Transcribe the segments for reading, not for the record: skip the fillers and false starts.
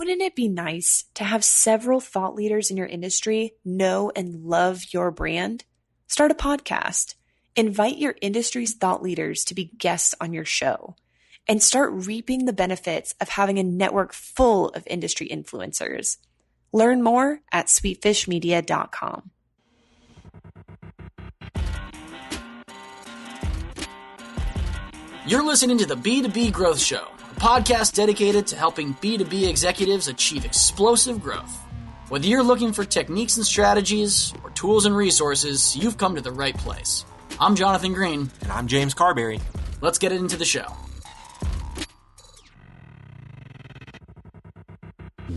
wouldn't it be nice to have several thought leaders in your industry know and love your brand? Start a podcast. Invite your industry's thought leaders to be guests on your show, and start reaping the benefits of having a network full of industry influencers. Learn more at sweetfishmedia.com. You're listening to the B2B Growth Show, a podcast dedicated to helping B2B executives achieve explosive growth. Whether you're looking for techniques and strategies or tools and resources, you've come to the right place. I'm Jonathan Green. And I'm James Carberry. Let's get into the show.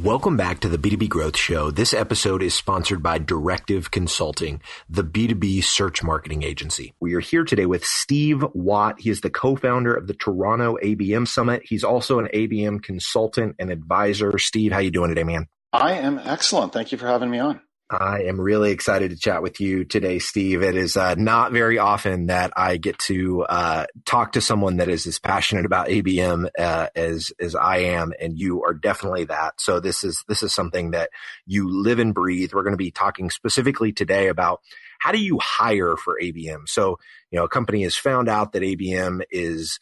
Welcome back to the B2B Growth Show. This episode is sponsored by Directive Consulting, the B2B search marketing agency. We are here today with Steve Watt. He is the co-founder of the Toronto ABM Summit. He's also an ABM consultant and advisor. Steve, how you doing today, man? I am excellent. Thank you for having me on. I am really excited to chat with you today, Steve. It is not very often that I get to talk to someone that is as passionate about ABM as I am, and you are definitely that. So this is something that you live and breathe. We're going to be talking specifically today about how do you hire for ABM. So, a company has found out that ABM is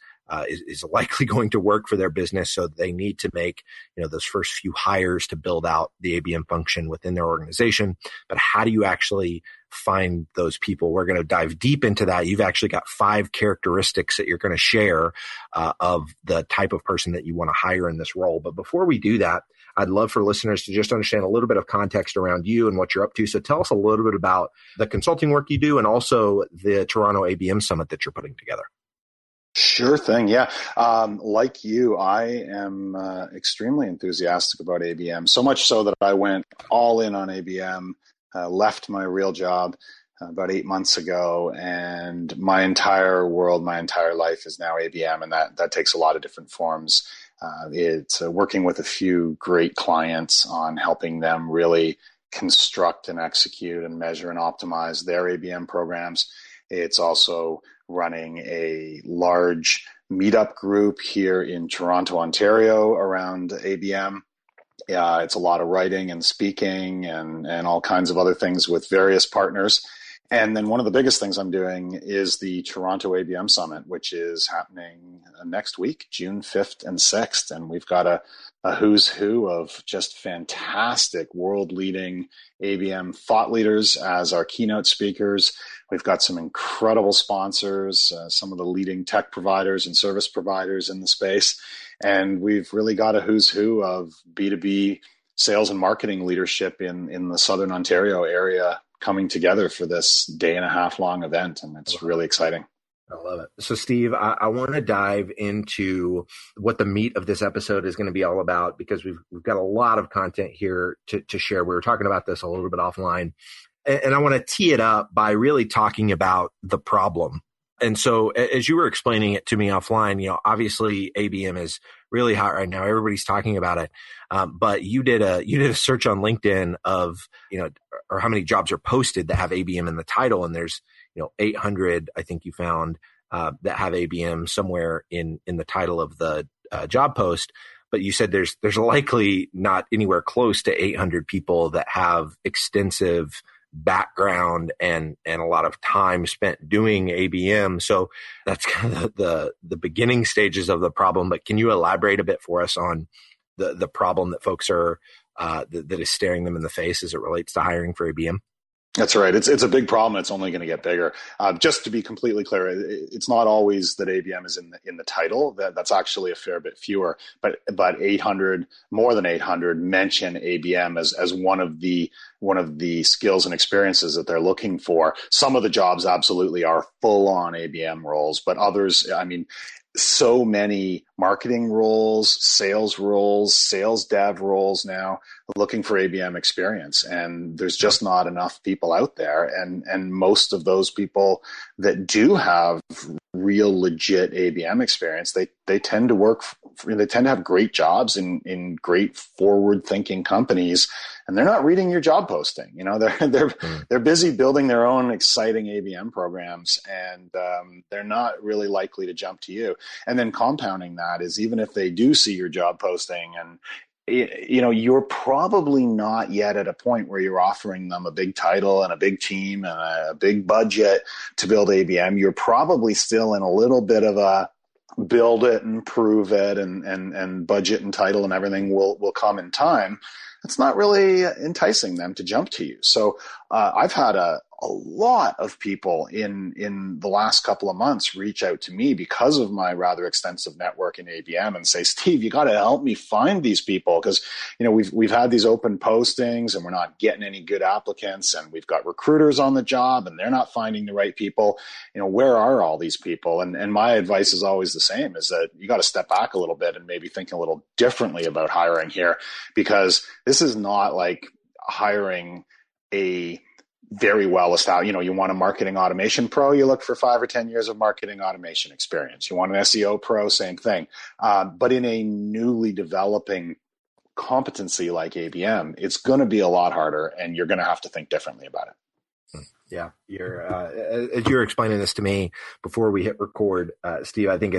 likely going to work for their business. So they need to make, those first few hires to build out the ABM function within their organization. But how do you actually find those people? We're going to dive deep into that. You've actually got 5 characteristics that you're going to share of the type of person that you want to hire in this role. But before we do that, I'd love for listeners to just understand a little bit of context around you and what you're up to. So tell us a little bit about the consulting work you do and also the Toronto ABM Summit that you're putting together. Sure thing. Yeah. Like you, I am extremely enthusiastic about ABM, so much so that I went all in on ABM, left my real job about 8 months ago, and my entire world, my entire life is now ABM, and that takes a lot of different forms. It's working with a few great clients on helping them really construct and execute and measure and optimize their ABM programs. It's also running a large meetup group here in Toronto, Ontario around ABM. It's a lot of writing and speaking and all kinds of other things with various partners. And then one of the biggest things I'm doing is the Toronto ABM Summit, which is happening next week, June 5th and 6th. And we've got a who's who of just fantastic world-leading ABM thought leaders as our keynote speakers. We've got some incredible sponsors, some of the leading tech providers and service providers in the space. And we've really got a who's who of B2B sales and marketing leadership in the Southern Ontario area coming together for this day-and-a-half long event. And it's really exciting. I love it. So, Steve, I want to dive into what the meat of this episode is going to be all about, because we've got a lot of content here to share. We were talking about this a little bit offline, and I want to tee it up by really talking about the problem. And so, as you were explaining it to me offline, obviously ABM is really hot right now. Everybody's talking about it. But you did a search on LinkedIn of, or how many jobs are posted that have ABM in the title. And there's, 800, I think you found, that have ABM somewhere in the title of the job post. But you said there's likely not anywhere close to 800 people that have extensive background and a lot of time spent doing ABM. So that's kind of the beginning stages of the problem. But can you elaborate a bit for us on the problem that folks are that is staring them in the face as it relates to hiring for ABM? That's right. It's a big problem. It's only going to get bigger. Just to be completely clear, it's not always that ABM is in the title. That's actually a fair bit fewer. But 800, more than 800, mention ABM as one of the skills and experiences that they're looking for. Some of the jobs absolutely are full on ABM roles, but others, so many marketing roles, sales dev roles now looking for ABM experience. And there's just not enough people out there. And most of those people that do have real legit ABM experience, they tend to have great jobs in great forward thinking companies, and they're not reading your job posting. They're busy building their own exciting ABM programs, and they're not really likely to jump to you. And then compounding that is, even if they do see your job posting and you're probably not yet at a point where you're offering them a big title and a big team and a big budget to build ABM. You're probably still in a little bit of a build it and prove it, and budget and title and everything will come in time. It's not really enticing them to jump to you. So I've had a lot of people in the last couple of months reach out to me because of my rather extensive network in ABM and say, Steve, you got to help me find these people, because we've had these open postings and we're not getting any good applicants, and we've got recruiters on the job and they're not finding the right people. Where are all these people? And my advice is always the same, is that you got to step back a little bit and maybe think a little differently about hiring here, because this is not like hiring a very well established, you want a marketing automation pro, you look for 5 or 10 years of marketing automation experience. You want an SEO pro, same thing. But in a newly developing competency like ABM, it's going to be a lot harder, and you're going to have to think differently about it. Yeah, as you're explaining this to me before we hit record, Steve, I think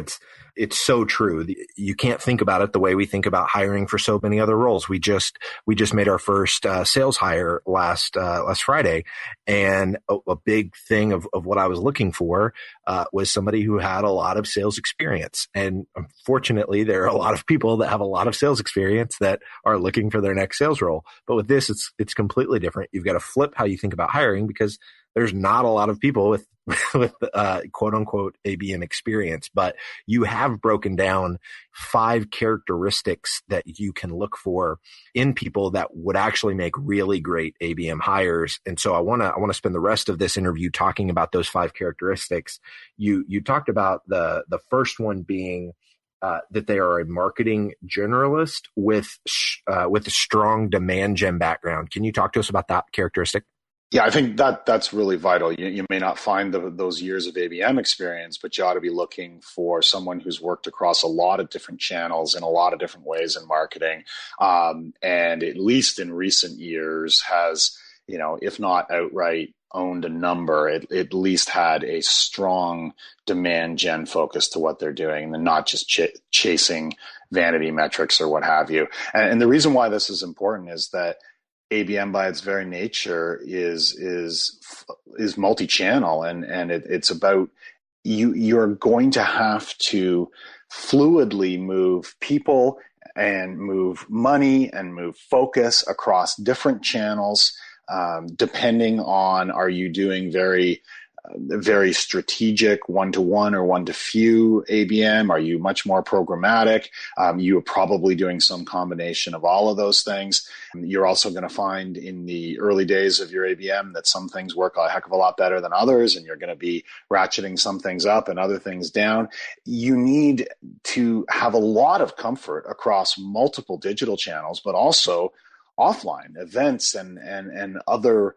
it's so true. You can't think about it the way we think about hiring for so many other roles. We just made our first sales hire last Friday, and a big thing of what I was looking for was somebody who had a lot of sales experience. And unfortunately, there are a lot of people that have a lot of sales experience that are looking for their next sales role. But with this, it's completely different. You've got to flip how you think about hiring, because there's not a lot of people with quote unquote ABM experience, but you have broken down 5 characteristics that you can look for in people that would actually make really great ABM hires. And so I want to spend the rest of this interview talking about those 5 characteristics. You talked about the first one being that they are a marketing generalist with a strong demand gen background. Can you talk to us about that characteristic? Yeah, I think that's really vital. You may not find those years of ABM experience, but you ought to be looking for someone who's worked across a lot of different channels in a lot of different ways in marketing, and at least in recent years has, if not outright owned a number, at least had a strong demand gen focus to what they're doing, and not just chasing vanity metrics or what have you. And the reason why this is important is that ABM by its very nature is multi-channel, and it's about you're going to have to fluidly move people and move money and move focus across different channels, depending on, are you doing very strategic one-to-one or one-to-few ABM? Are you much more programmatic? You are probably doing some combination of all of those things. You're also going to find in the early days of your ABM that some things work a heck of a lot better than others, and you're going to be ratcheting some things up and other things down. You need to have a lot of comfort across multiple digital channels, but also offline events and other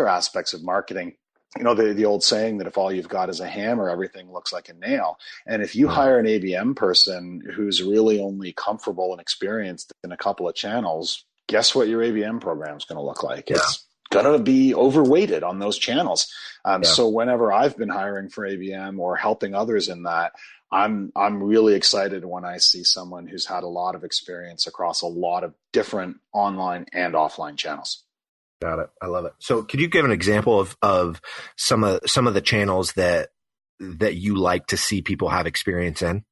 aspects of marketing. The old saying that if all you've got is a hammer, everything looks like a nail. And if you hire an ABM person who's really only comfortable and experienced in a couple of channels, guess what your ABM program is going to look like? Yeah. It's going to be overweighted on those channels. So whenever I've been hiring for ABM or helping others in that, I'm really excited when I see someone who's had a lot of experience across a lot of different online and offline channels. Got it. I love it. So could you give an example of some of the channels that you like to see people have experience in?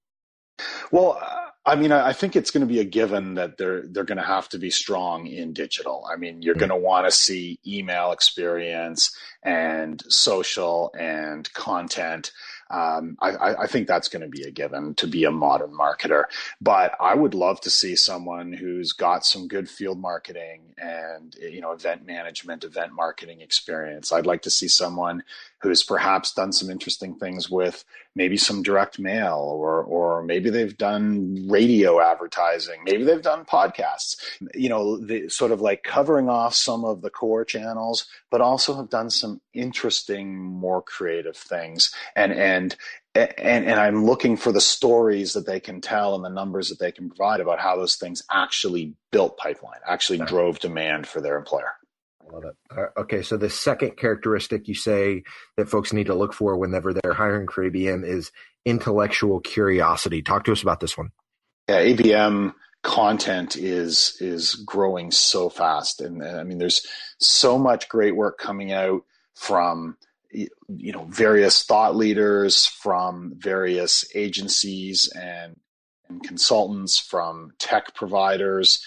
Well, I think it's going to be a given that they're going to have to be strong in digital. You're going to want to see email experience and social and content. I think that's going to be a given to be a modern marketer. But I would love to see someone who's got some good field marketing and event management, event marketing experience. I'd like to see someone who's perhaps done some interesting things with maybe some direct mail, or maybe they've done radio advertising, maybe they've done podcasts, the sort of like covering off some of the core channels, but also have done some interesting, more creative things. And I'm looking for the stories that they can tell and the numbers that they can provide about how those things actually built pipeline, actually drove demand for their employer. I love it. Okay, so the second characteristic you say that folks need to look for whenever they're hiring for ABM is intellectual curiosity. Talk to us about this one. Yeah, ABM content is growing so fast. And I mean, there's so much great work coming out from, various thought leaders, from various agencies and consultants, from tech providers.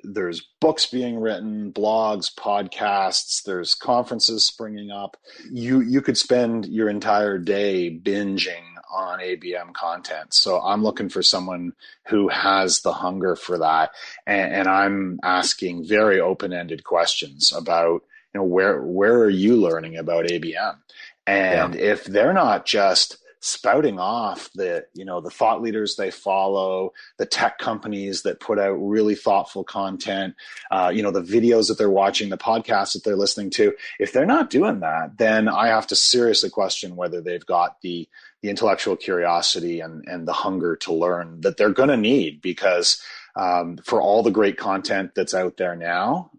There's books being written, blogs, podcasts, there's conferences springing up. You could spend your entire day binging on ABM content. So I'm looking for someone who has the hunger for that. And I'm asking very open-ended questions about, where are you learning about ABM? And if they're not just spouting off the thought leaders they follow, the tech companies that put out really thoughtful content, the videos that they're watching, the podcasts that they're listening to, if they're not doing that, then I have to seriously question whether they've got the intellectual curiosity and the hunger to learn that they're going to need, because for all the great content that's out there now,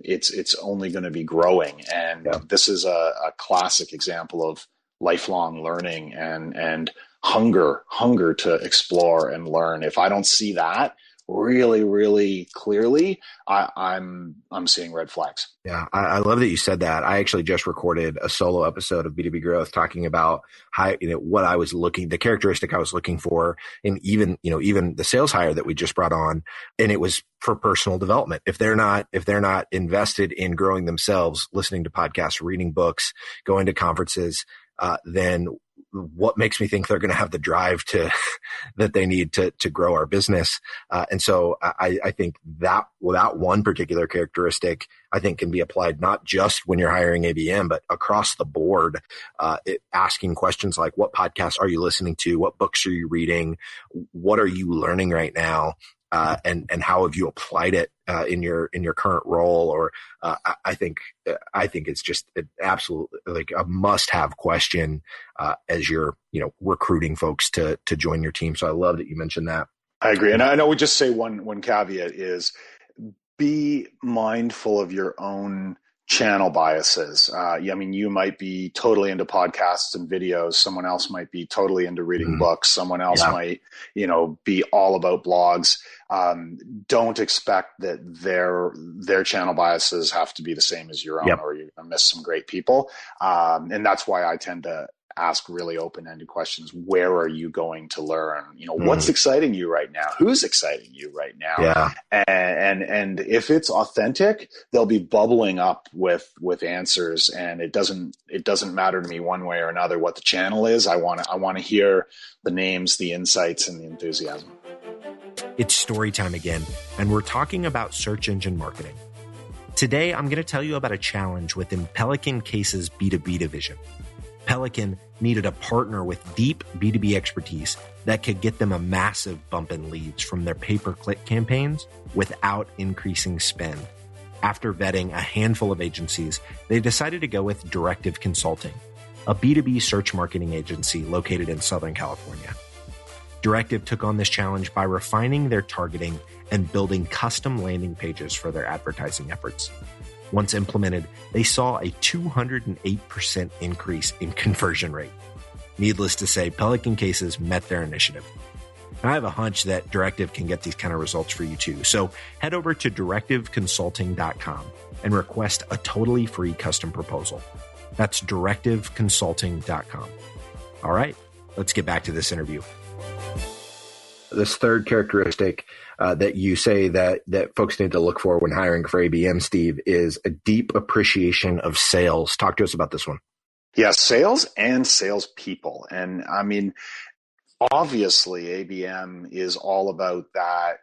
it's only going to be growing. And this is a classic example of lifelong learning and hunger to explore and learn. If I don't see that really, really clearly, I'm seeing red flags. Yeah, I love that you said that. I actually just recorded a solo episode of B2B Growth talking about how, what I was the characteristic I was looking for, and even the sales hire that we just brought on, and it was for personal development. If they're not invested in growing themselves, listening to podcasts, reading books, going to conferences, then what makes me think they're going to have the drive that they need to grow our business? And so I think that one particular characteristic, I think, can be applied not just when you're hiring ABM, but across the board, asking questions like, what podcasts are you listening to? What books are you reading? What are you learning right now? And how have you applied it in your current role? Or I think it's just an absolute, like, a must-have question as you're recruiting folks to join your team. So I love that you mentioned that. I agree, and I know we just say one caveat is be mindful of your own channel biases. You might be totally into podcasts and videos. Someone else might be totally into reading books. Someone else might, be all about blogs. Don't expect that their channel biases have to be the same as your own, or you're going to miss some great people. And that's why I tend to ask really open-ended questions. Where are you going to learn? What's exciting you right now? Who's exciting you right now? Yeah. And if it's authentic, they'll be bubbling up with answers. And it doesn't matter to me one way or another what the channel is. I want to hear the names, the insights, and the enthusiasm. It's story time again, and we're talking about search engine marketing. Today, I'm going to tell you about a challenge within Pelican Case's B2B division. Pelican needed a partner with deep B2B expertise that could get them a massive bump in leads from their pay-per-click campaigns without increasing spend. After vetting a handful of agencies, they decided to go with Directive Consulting, a B2B search marketing agency located in Southern California. Directive took on this challenge by refining their targeting and building custom landing pages for their advertising efforts. Once implemented, they saw a 208% increase in conversion rate. Needless to say, Pelican Cases met their initiative. And I have a hunch that Directive can get these kind of results for you too. So head over to directiveconsulting.com and request a totally free custom proposal. That's directiveconsulting.com. All right, let's get back to this interview. This third characteristic that you say that folks need to look for when hiring for ABM, Steve, is a deep appreciation of sales. Talk to us about this one. Yeah, sales and salespeople. And I mean, obviously, ABM is all about that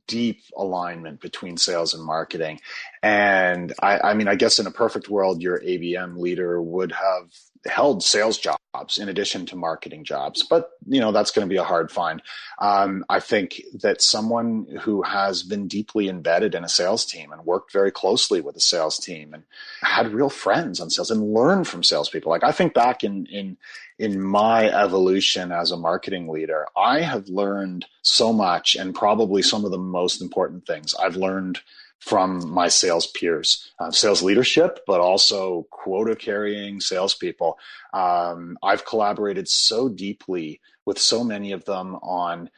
deep alignment between sales and marketing. And I guess in a perfect world, your ABM leader would have held sales jobs in addition to marketing jobs, but that's going to be a hard find. I think that someone who has been deeply embedded in a sales team and worked very closely with a sales team and had real friends on sales and learned from salespeople. Like, I think back in my evolution as a marketing leader, I have learned so much, and probably some of the most important things I've learned from my sales peers, sales leadership, but also quota carrying salespeople. I've collaborated so deeply with so many of them on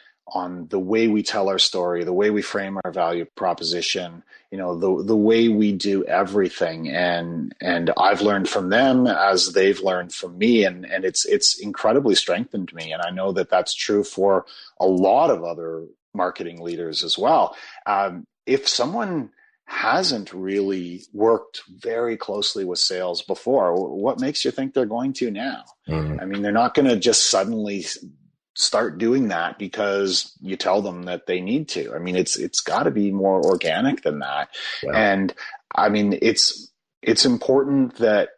the way we tell our story, the way we frame our value proposition, the way we do everything. And I've learned from them as they've learned from me, and it's incredibly strengthened me. And I know that that's true for a lot of other marketing leaders as well. If someone hasn't really worked very closely with sales before, what makes you think they're going to now? I mean, they're not going to just suddenly start doing that because you tell them that they need to. I mean, it's got to be more organic than that. Wow. And I mean, it's important that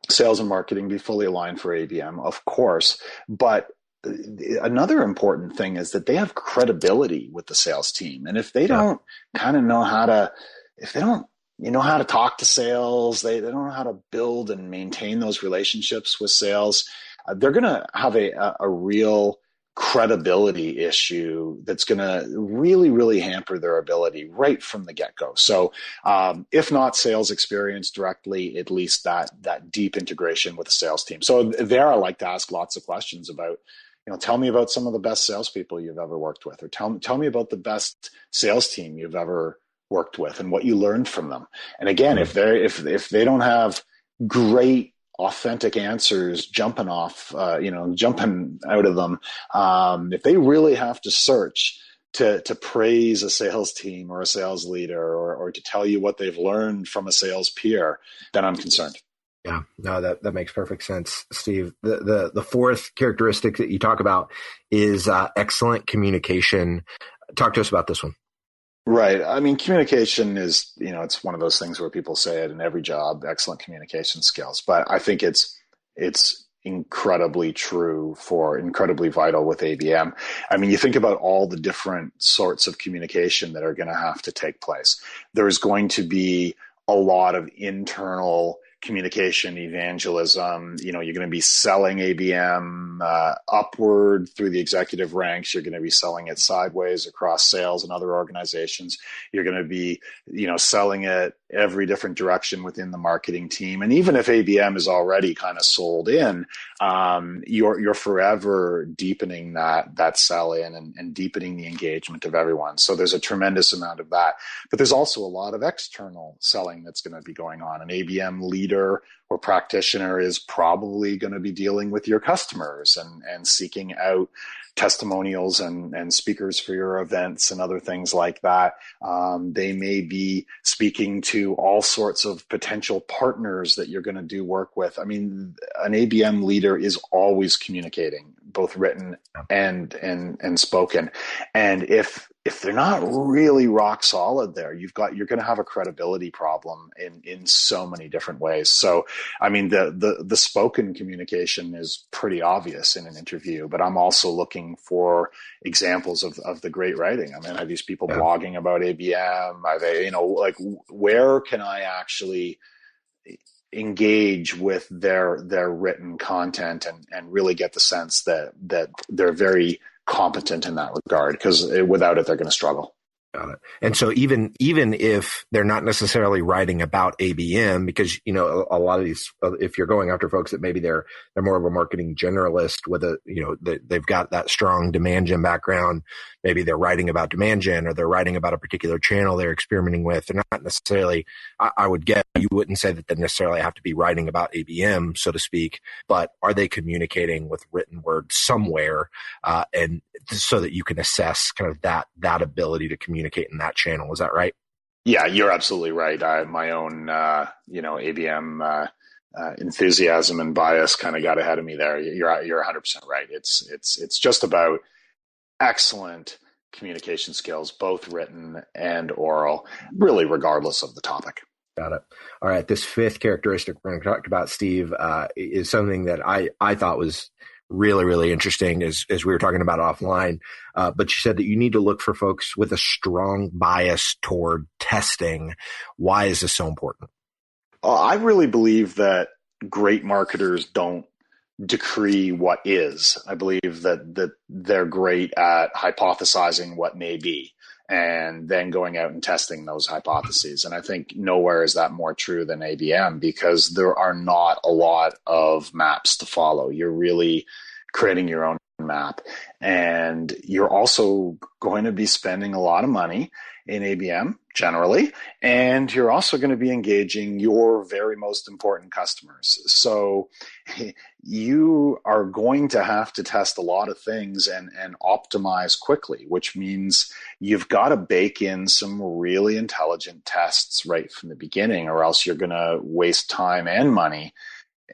sales and marketing be fully aligned for ABM, of course, but another important thing is that they have credibility with the sales team. And if they don't kind of know how to, if they don't how to talk to sales, they don't know how to build and maintain those relationships with sales, they're going to have a real credibility issue that's going to really, really hamper their ability right from the get-go. So if not sales experience directly, at least that deep integration with the sales team. So there I like to ask lots of questions about, tell me about some of the best salespeople you've ever worked with, or tell me about the best sales team you've ever worked with and what you learned from them. And again, if they don't have great authentic answers jumping out of them, if they really have to search to praise a sales team or a sales leader or to tell you what they've learned from a sales peer, then I'm concerned. Yeah, no, that makes perfect sense, Steve. The fourth characteristic that you talk about is excellent communication. Talk to us about this one. Right. I mean, communication is, it's one of those things where people say it in every job, excellent communication skills. But I think it's incredibly true incredibly vital with ABM. I mean, you think about all the different sorts of communication that are going to have to take place. There's going to be a lot of internal communication, evangelism. You're going to be selling ABM upward through the executive ranks. You're going to be selling it sideways across sales and other organizations. You're going to be, selling it every different direction within the marketing team. And even if ABM is already kind of sold in, you're forever deepening that sell in and deepening the engagement of everyone. So there's a tremendous amount of that. But there's also a lot of external selling that's going to be going on. An ABM leader or practitioner is probably going to be dealing with your customers and seeking out testimonials and speakers for your events and other things like that. They may be speaking to all sorts of potential partners that you're going to do work with. I mean, an ABM leader is always communicating, both written and spoken. And if they're not really rock solid there, you're going to have a credibility problem in so many different ways. So, I mean, the spoken communication is pretty obvious in an interview, but I'm also looking for examples of the great writing. I mean, are these people blogging about ABM? Are they, where can I actually engage with their written content and really get the sense that they're very competent in that regard, because without it, they're going to struggle. Got it. And so even if they're not necessarily writing about ABM, because, a lot of these, if you're going after folks that maybe they're more of a marketing generalist with they've got that strong demand gen background, maybe they're writing about demand gen or they're writing about a particular channel they're experimenting with. They're not necessarily, I would guess, you wouldn't say that they necessarily have to be writing about ABM, so to speak, but are they communicating with written words somewhere, and so that you can assess kind of that ability to communicate in that channel. Is that right? Yeah, you're absolutely right. My own, ABM enthusiasm and bias kind of got ahead of me there. You're 100% right. It's just about excellent communication skills, both written and oral, really regardless of the topic. Got it. All right. This fifth characteristic we're going to talk about, Steve, is something that I thought was really, really interesting as we were talking about offline. But you said that you need to look for folks with a strong bias toward testing. Why is this so important? I really believe that great marketers don't decree what is. I believe that they're great at hypothesizing what may be and then going out and testing those hypotheses. And I think nowhere is that more true than ABM, because there are not a lot of maps to follow. You're really creating your own roadmap. And you're also going to be spending a lot of money in ABM generally, and you're also going to be engaging your very most important customers. So you are going to have to test a lot of things and optimize quickly, which means you've got to bake in some really intelligent tests right from the beginning, or else you're going to waste time and money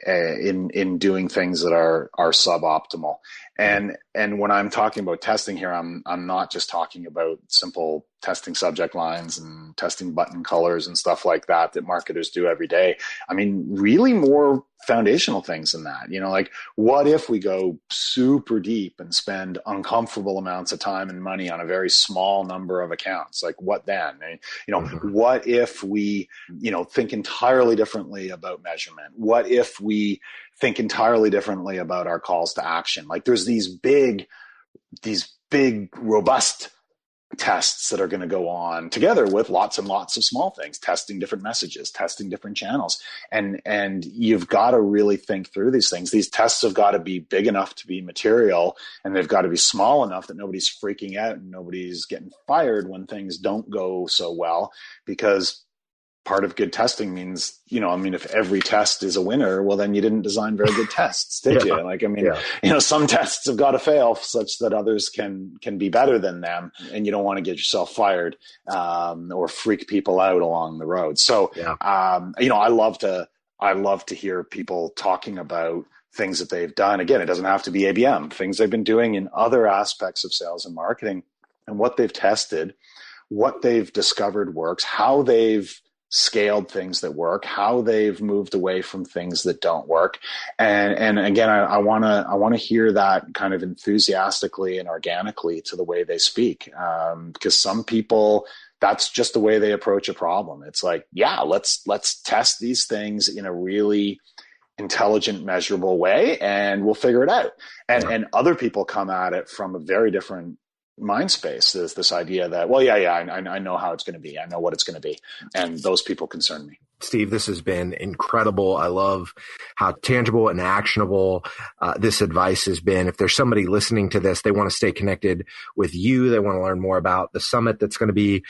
in doing things that are suboptimal. And when I'm talking about testing here, I'm not just talking about simple testing subject lines and testing button colors and stuff like that marketers do every day. I mean, really more foundational things than that. Like, what if we go super deep and spend uncomfortable amounts of time and money on a very small number of accounts? Like, what then? What if we, think entirely differently about measurement? What if we think entirely differently about our calls to action? Like, there's these big, robust tests that are going to go on together with lots and lots of small things, testing different messages, testing different channels. And you've got to really think through these things. These tests have got to be big enough to be material, and they've got to be small enough that nobody's freaking out and nobody's getting fired when things don't go so well, because part of good testing means, if every test is a winner, well, then you didn't design very good tests, did you? Some tests have got to fail such that others can be better than them, and you don't want to get yourself fired or freak people out along the road. So, I love to hear people talking about things that they've done. Again, it doesn't have to be ABM, things they've been doing in other aspects of sales and marketing, and what they've tested, what they've discovered works, how they've scaled things that work, how they've moved away from things that don't work. And again, I want to hear that kind of enthusiastically and organically to the way they speak. Because some people, that's just the way they approach a problem. It's like, let's test these things in a really intelligent, measurable way, and we'll figure it out. And other people come at it from a very different mind space. There's this idea that, I know how it's going to be. I know what it's going to be. And those people concern me. Steve, this has been incredible. I love how tangible and actionable this advice has been. If there's somebody listening to this, they want to stay connected with you, they want to learn more about the summit that's going to be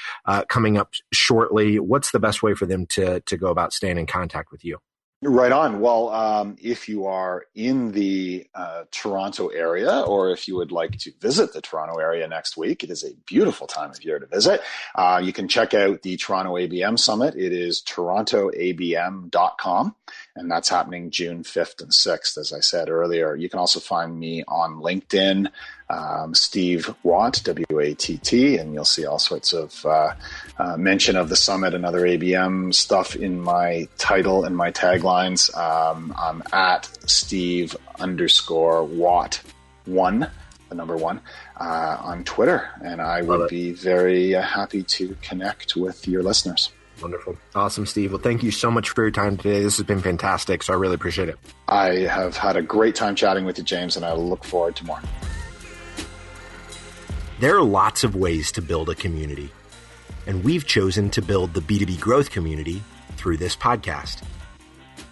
coming up shortly, what's the best way for them to go about staying in contact with you? Right on. Well, if you are in the Toronto area, or if you would like to visit the Toronto area next week, it is a beautiful time of year to visit. You can check out the Toronto ABM Summit. It is torontoabm.com, and that's happening June 5th and 6th, as I said earlier. You can also find me on LinkedIn, Steve Watt, W-A-T-T, and you'll see all sorts of mention of the summit and other ABM stuff in my title and my taglines. I'm at Steve_Watt1, the number 1, on Twitter, and I would be very happy to connect with your listeners. Wonderful. Awesome, Steve. Well, thank you so much for your time today. This has been fantastic, so I really appreciate it. I have had a great time chatting with you, James, and I look forward to more. There are lots of ways to build a community, and we've chosen to build the B2B growth community through this podcast.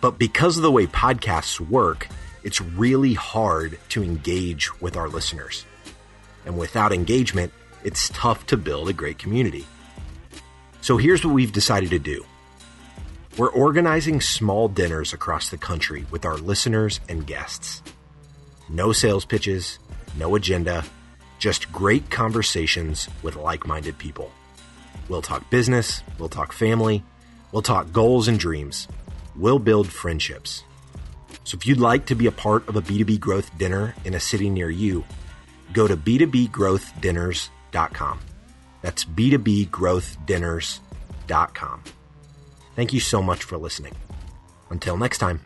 But because of the way podcasts work, it's really hard to engage with our listeners. And without engagement, it's tough to build a great community. So here's what we've decided to do. We're organizing small dinners across the country with our listeners and guests. No sales pitches, no agenda, just great conversations with like-minded people. We'll talk business, we'll talk family, we'll talk goals and dreams. We'll build friendships. So if you'd like to be a part of a B2B growth dinner in a city near you, go to b2bgrowthdinners.com. That's b2bgrowthdinners.com. Thank you so much for listening. Until next time.